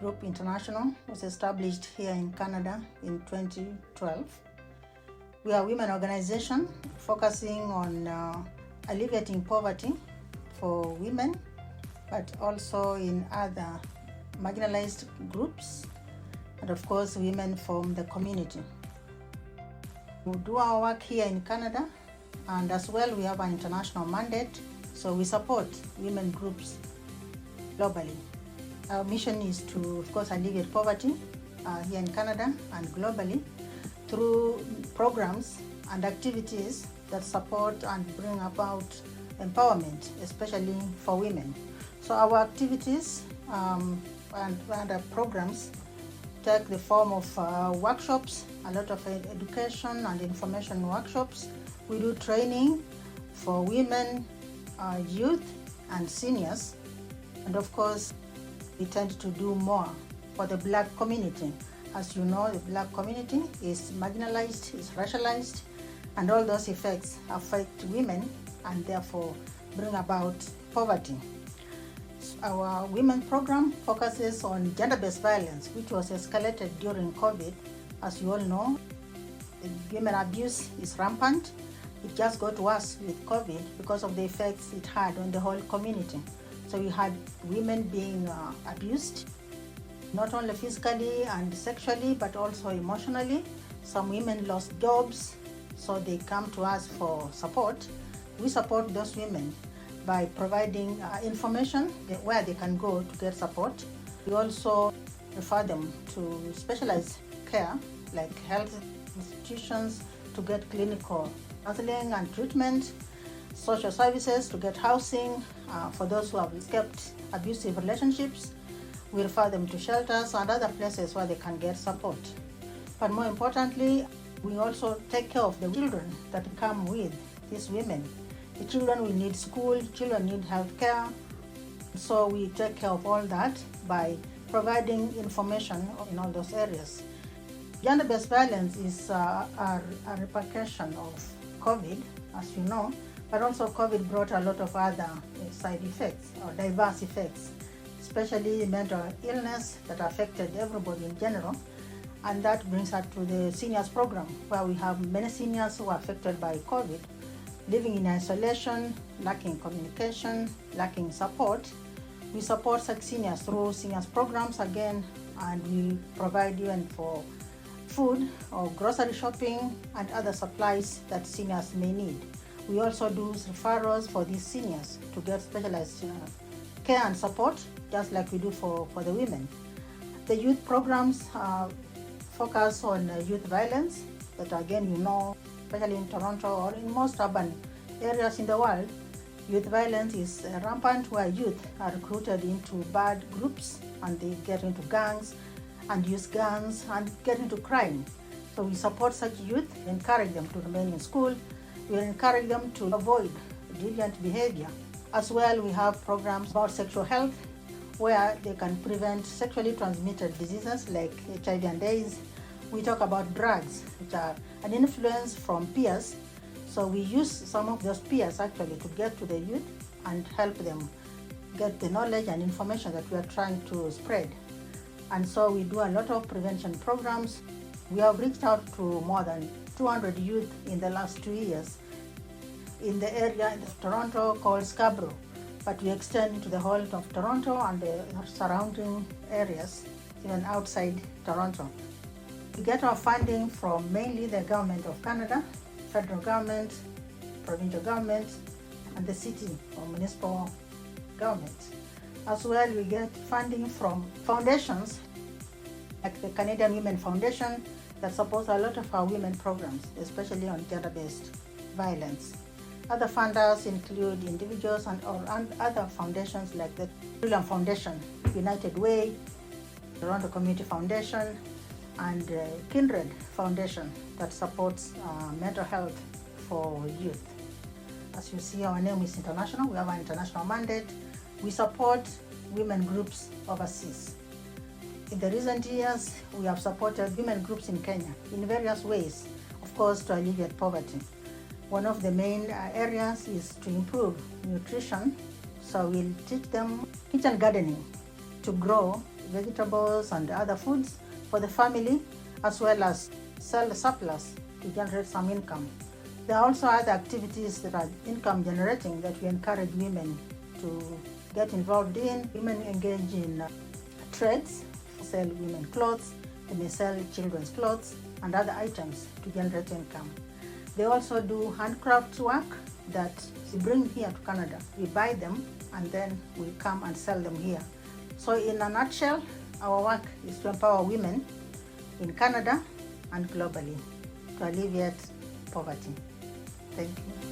Group International was established here in Canada in 2012. We are a women organization focusing on alleviating poverty for women, but also in other marginalized groups, and of course women from the community. We do our work here in Canada, and as well we have an international mandate, so we support women groups globally. Our mission is to, of course, alleviate poverty here in Canada and globally through programs and activities that support and bring about empowerment, especially for women. So our activities and our programs take the form of workshops, a lot of education and information workshops. We do training for women, youth and seniors, and of course we tend to do more for the Black community. As you know, the Black community is marginalized, is racialized, and all those effects affect women and therefore bring about poverty. Our women program focuses on gender-based violence, which was escalated during COVID. As you all know, women abuse is rampant. It just got worse with COVID because of the effects it had on the whole community. So we had women being abused, not only physically and sexually, but also emotionally. Some women lost jobs, so they come to us for support. We support those women by providing information where they can go to get support. We also refer them to specialized care, like health institutions to get clinical counseling and treatment, social services to get housing for those who have escaped abusive relationships. We refer them to shelters and other places where they can get support. But more importantly, we also take care of the children that come with these women. The children will need school, children need health care. So we take care of all that by providing information in all those areas. Gender-based violence is a repercussion of COVID, as you know, but also COVID brought a lot of other side effects or diverse effects, especially mental illness that affected everybody in general. And that brings us to the seniors program, where we have many seniors who are affected by COVID, living in isolation, lacking communication, lacking support. We support such seniors through seniors programs again, and we provide even for food or grocery shopping and other supplies that seniors may need. We also do referrals for these seniors to get specialized care and support, just like we do for the women. The youth programs focus on youth violence, that again, you know, especially in Toronto or in most urban areas in the world, youth violence is rampant, where youth are recruited into bad groups and they get into gangs and use guns and get into crime. So we support such youth, encourage them to remain in school. We encourage them to avoid deviant behavior. As well, we have programs about sexual health, where they can prevent sexually transmitted diseases like HIV and AIDS. We talk about drugs, which are an influence from peers. So we use some of those peers actually to get to the youth and help them get the knowledge and information that we are trying to spread. And so we do a lot of prevention programs. We have reached out to more than 200 youth in the last 2 years in the area in Toronto called Scarborough, but we extend into the whole of Toronto and the surrounding areas, even outside Toronto. We get our funding from mainly the government of Canada, federal government, provincial government, and the city or municipal government. As well, we get funding from foundations like the Canadian Women Foundation that supports a lot of our women programs, especially on gender-based violence. Other funders include individuals and other foundations like the Freedom Foundation, United Way, Toronto Community Foundation, and Kindred Foundation that supports mental health for youth. As you see, our name is international. We have an international mandate. We support women groups overseas. In the recent years, we have supported women groups in Kenya in various ways, of course, to alleviate poverty. One of the main areas is to improve nutrition. So we'll teach them kitchen gardening to grow vegetables and other foods for the family, as well as sell the surplus to generate some income. There are also other activities that are income generating that we encourage women to get involved in. Women engage in trades, sell women clothes, they may sell children's clothes and other items to generate income. They also do handcrafts work that we bring here to Canada. We buy them and then we come and sell them here. So in a nutshell, our work is to empower women in Canada and globally to alleviate poverty. Thank you.